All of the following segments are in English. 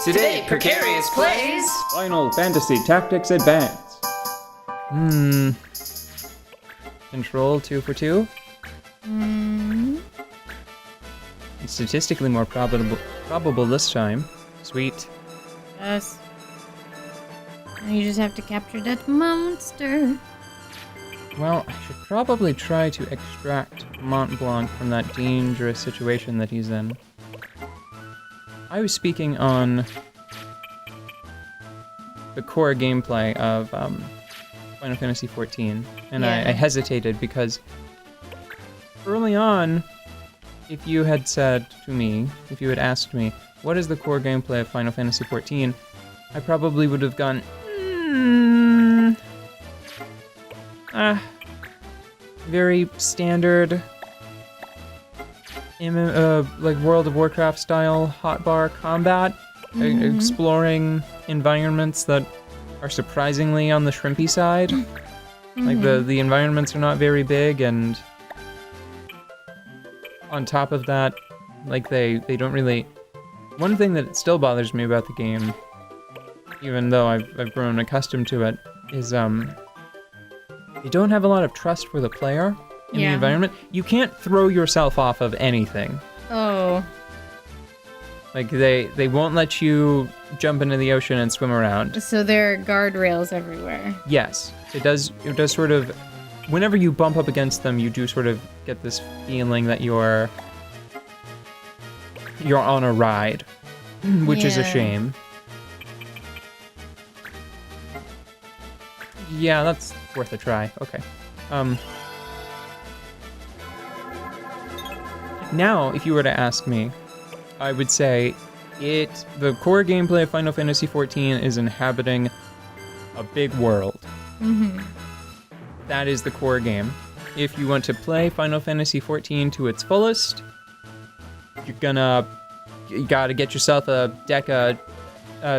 Today, Precarious plays Final Fantasy Tactics Advance. Control 2 for 2? It's statistically more probable this time. Sweet. Yes. Now you just have to capture that monster. Well, I should probably try to extract Mont Blanc from that dangerous situation that he's in. I was speaking on the core gameplay of Final Fantasy XIV, and Yeah. I hesitated because early on, if you had said to me, if you had asked me, what is the core gameplay of Final Fantasy XIV, I probably would have gone, very standard, like World of Warcraft style hotbar combat, exploring environments that are surprisingly on the shrimpy side. Like the environments are not very big, and on top of that, like they don't really. One thing that still bothers me about the game, even though I've grown accustomed to it, is they don't have a lot of trust for the player in the environment. You can't throw yourself off of anything. Oh. Like they won't let you jump into the ocean and swim around. So there are guardrails everywhere. Yes, it does sort of. Whenever you bump up against them, you do sort of get this feeling that you're on a ride, which is a shame. Yeah, that's worth a try. Okay. Now, if you were to ask me, I would say the core gameplay of Final Fantasy XIV is inhabiting a big world. That is the core game. If you want to play Final Fantasy XIV to its fullest, you gotta get yourself a deck of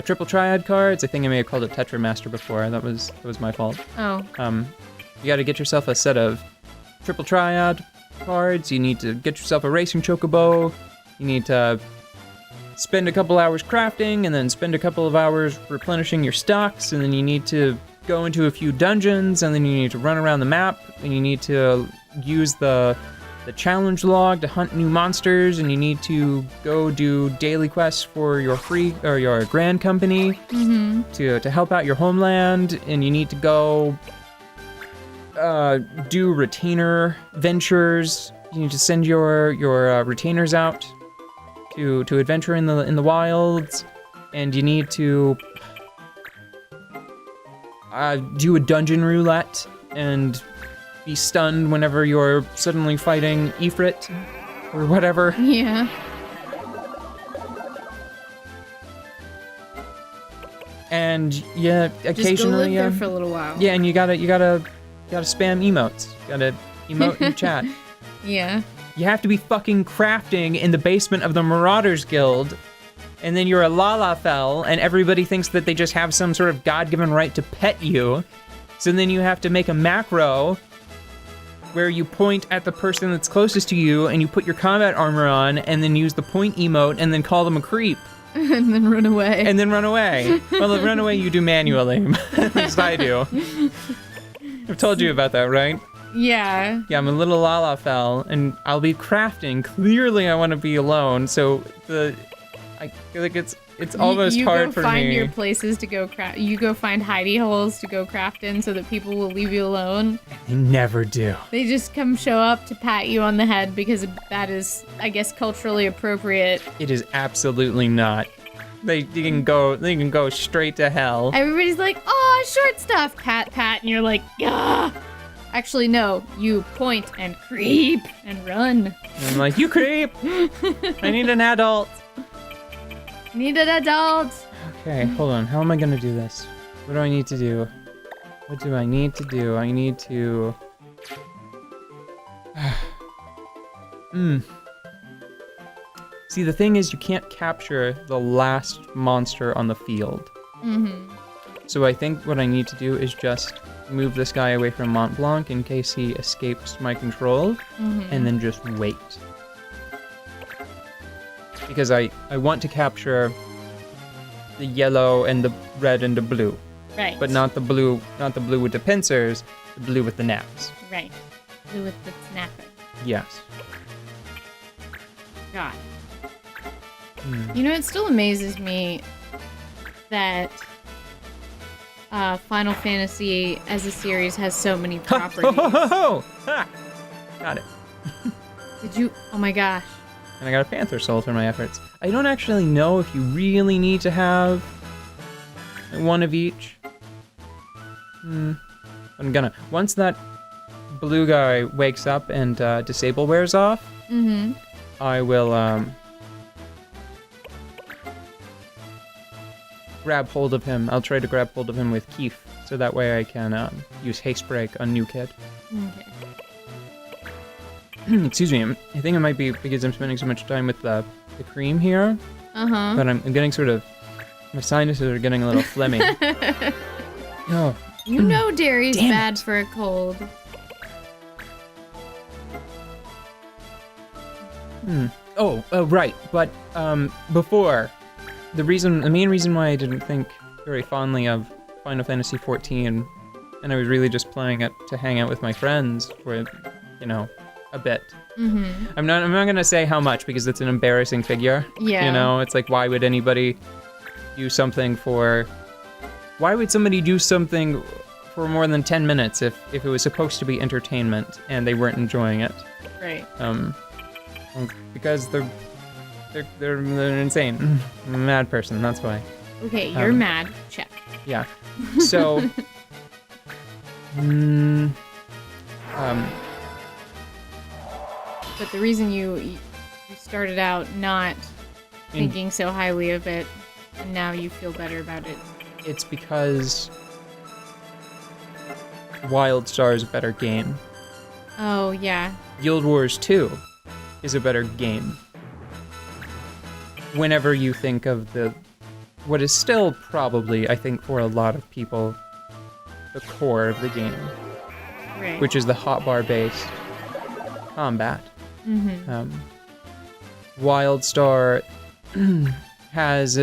triple triad cards. I think I may have called it Tetra Master before. That was my fault. Oh. You gotta get yourself a set of triple triad cards. You need to get yourself a racing chocobo. You need to spend a couple hours crafting, and then spend a couple of hours replenishing your stocks, and then you need to go into a few dungeons, and then you need to run around the map, and you need to use the challenge log to hunt new monsters, and you need to go do daily quests for your your grand company to help out your homeland, and you need to go do retainer ventures. You need to send your retainers out to adventure in the wilds, and you need to do a dungeon roulette and be stunned whenever you're suddenly fighting Ifrit or whatever. Yeah. And yeah, occasionally Just go live there for a little while. yeah, and you gotta spam emotes. You gotta emote in chat. Yeah. You have to be fucking crafting in the basement of the Marauders Guild, and then you're a Lalafell, and everybody thinks that they just have some sort of God-given right to pet you. So then you have to make a macro where you point at the person that's closest to you, and you put your combat armor on, and then use the point emote, and then call them a creep. And then run away. And then run away. Well, the run away you do manually. At least I do. I've told you about that, right? Yeah. Yeah, I'm a little Lalafell, and I'll be crafting. Clearly I want to be alone, so I feel like it's almost hard for me. You go find your places to go craft. You go find hidey holes to go craft in so that people will leave you alone. They never do. They just come show up to pat you on the head because that is, I guess, culturally appropriate. It is absolutely not. They can go straight to hell. Everybody's like, "Oh, short stuff, pat, pat," and you're like, "Gah." Actually, no. You point and creep and run. And I'm like, you creep. I need an adult. Need an adult. Okay, hold on. How am I gonna do this? What do I need to do? What do I need to do? I need to... See, the thing is, you can't capture the last monster on the field. So I think what I need to do is just move this guy away from Mont Blanc in case he escapes my control, and then just wait. Because I want to capture the yellow and the red and the blue. Right. But not the blue with the pincers, the blue with the naps. Right. Blue with the snapping. Yes. God. You know, it still amazes me that Final Fantasy as a series has so many properties. Ha! Got it. Did you? Oh my gosh. And I got a Panther Soul for my efforts. I don't actually know if you really need to have one of each. I'm gonna. Once that blue guy wakes up and disable wears off, I will grab hold of him. I'll try to grab hold of him with Keef, so that way I can use Haste Break on New Kid. Okay. Excuse me, I think it might be because I'm spending so much time with the cream here. But I'm getting sort of, my sinuses are getting a little phlegmy. Oh. You know dairy's Damn bad it. for a cold. Oh, right. But before, the main reason why I didn't think very fondly of Final Fantasy XIV, and I was really just playing it to hang out with my friends for, you know, a bit. I'm not gonna say how much because it's an embarrassing figure. Yeah. You know, it's like, why would anybody do something for? Why would somebody do something for more than 10 minutes if it was supposed to be entertainment and they weren't enjoying it? Right. Because they're insane. I'm a mad person, that's why. Okay, you're mad. Check. Yeah. So But the reason you started out not thinking so highly of it, and now you feel better about it. it's because WildStar is a better game. Oh, yeah. Guild Wars 2 is a better game. Whenever you think of what is still probably, I think for a lot of people, the core of the game, Right. which is the hotbar-based combat. WildStar has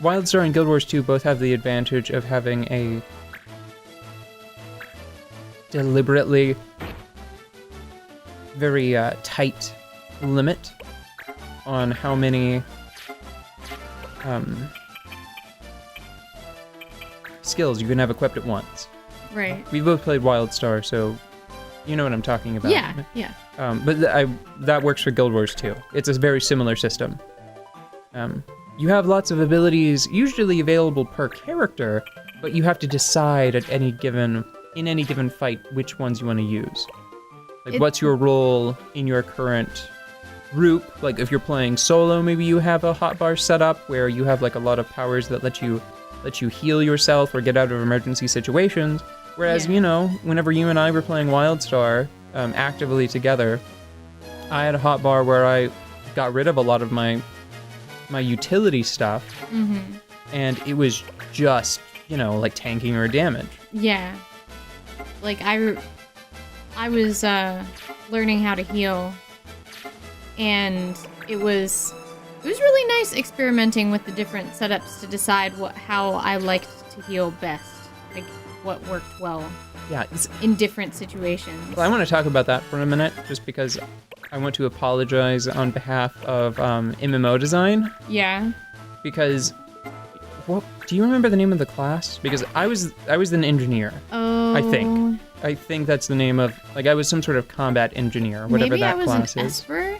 WildStar and Guild Wars 2 both have the advantage of having a deliberately very tight limit on how many skills you can have equipped at once. Right. We both played WildStar, so you know what I'm talking about. Yeah, yeah. But that works for Guild Wars 2. It's a very similar system. You have lots of abilities usually available per character, but you have to decide in any given fight which ones you want to use. Like, what's your role in your current group? Like, if you're playing solo, maybe you have a hotbar setup where you have like a lot of powers that let you heal yourself or get out of emergency situations. Whereas, Yeah. you know, whenever you and I were playing WildStar actively together, I had a hotbar where I got rid of a lot of my utility stuff, and it was just, you know, like tanking or damage. Yeah. Like, I was learning how to heal, and it was really nice experimenting with the different setups to decide how I liked to heal best, like what worked well Yeah, in different situations. well, I want to talk about that for a minute, just because I want to apologize on behalf of MMO design, Yeah. because what do you remember the name of the class? Because I was an engineer. Oh. I think that's the name of, like, I was some sort of combat engineer, whatever Maybe that I was class an is. Esper?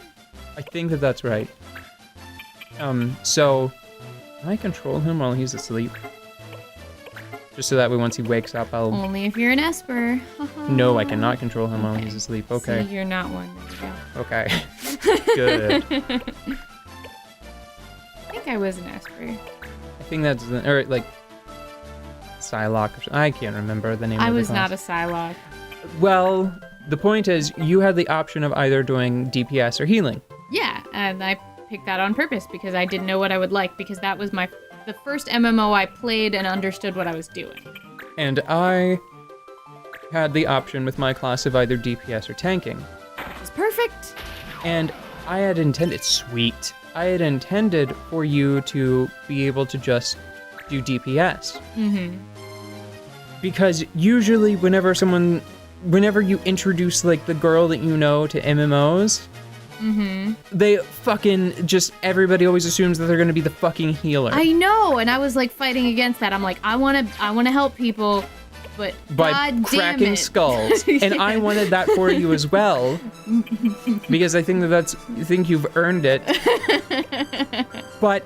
I think that's right. So can I control him while he's asleep? Just so that way once he wakes up, I'll... Only if you're an Esper. No, I cannot control him while he's asleep. Okay. See, you're not one. There you Okay. Good. go. I think I was an Esper. I think that's or like Psylocke or something. I can't remember the name I of the was class. not a Psylocke. Well, the point is you had the option of either doing DPS or healing. Yeah, and I picked that on purpose because I didn't know what I would like, because that was the first MMO I played and understood what I was doing. And I had the option with my class of either DPS or tanking. Which is perfect. And I had intended, sweet. I had intended for you to be able to just do DPS. Mm-hmm. Because usually whenever you introduce like the girl that you know to MMOs, they fucking just, everybody always assumes that they're gonna be the fucking healer. I know, and I was like fighting against that. I'm like, I wanna help people, but By God cracking damn it. skulls. And I wanted that for you as well. Because I think I think you've earned it. But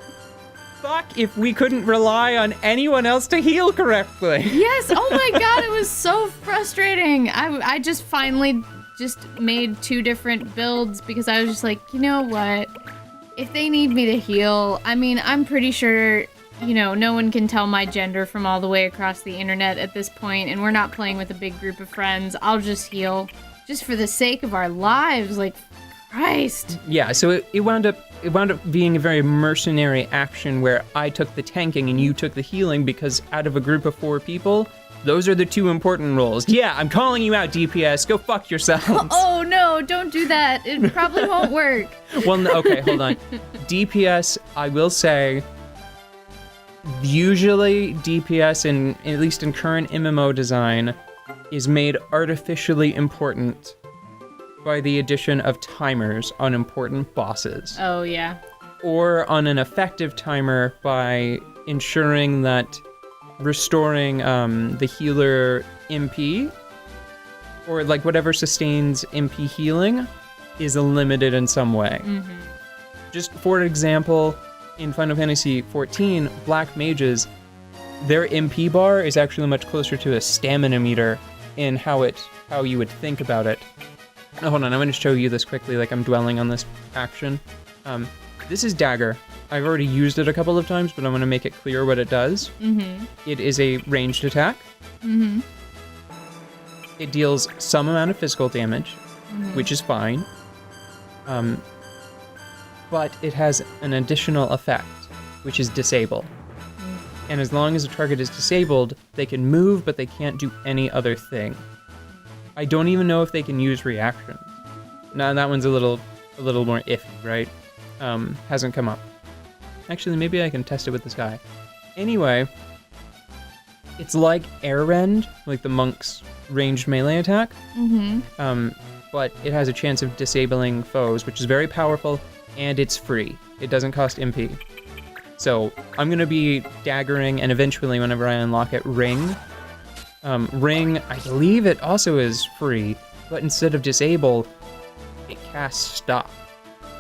fuck if we couldn't rely on anyone else to heal correctly. Yes, oh my god, it was so frustrating. I just finally just made 2 different builds because I was just like, you know what? If they need me to heal, I mean, I'm pretty sure, you know, no one can tell my gender from all the way across the internet at this point, and we're not playing with a big group of friends. I'll just heal. Just for the sake of our lives, like, Christ. Yeah, so it wound up being a very mercenary action where I took the tanking and you took the healing because out of a group of 4 people, those are the 2 important roles. Yeah, I'm calling you out, DPS. Go fuck yourselves. Oh no, don't do that. It probably won't work. Well, no, okay, hold on. DPS, I will say, usually DPS, at least in current MMO design, is made artificially important by the addition of timers on important bosses. Oh yeah. Or on an effective timer by ensuring that restoring the healer MP, or like whatever sustains MP healing, is limited in some way. Just for example, in Final Fantasy XIV, Black Mages, their MP bar is actually much closer to a stamina meter in how you would think about it. Oh, hold on, I'm going to show you this quickly, like I'm dwelling on this action. This is Dagger. I've already used it a couple of times, but I'm going to make it clear what it does. It is a ranged attack. It deals some amount of physical damage, which is fine. But it has an additional effect, which is disable. And as long as the target is disabled, they can move, but they can't do any other thing. I don't even know if they can use reactions. Now that one's a little more iffy, right? Hasn't come up. Actually, maybe I can test it with this guy. Anyway, it's like Air Rend, like the monk's ranged melee attack. But it has a chance of disabling foes, which is very powerful, and it's free. It doesn't cost MP. So I'm gonna be daggering, and eventually, whenever I unlock it, Ring. Ring, I believe it also is free, but instead of disable, it casts stop.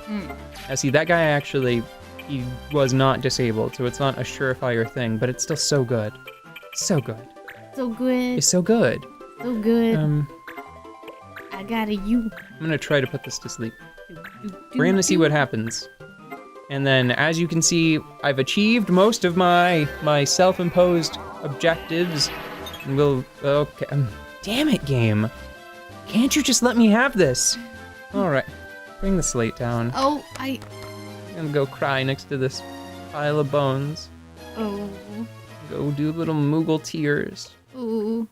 Now see, that guy actually, he was not disabled, so it's not a surefire thing, but it's still so good. So good. So good. It's so good. So good. I got a you. I'm gonna try to put this to sleep. We're gonna see what happens. And then, as you can see, I've achieved most of my self-imposed objectives. And we'll, okay, damn it, game. Can't you just let me have this? All right, bring the slate down. Oh, I'm gonna go cry next to this pile of bones. Oh. Go do little Moogle tears. Ooh.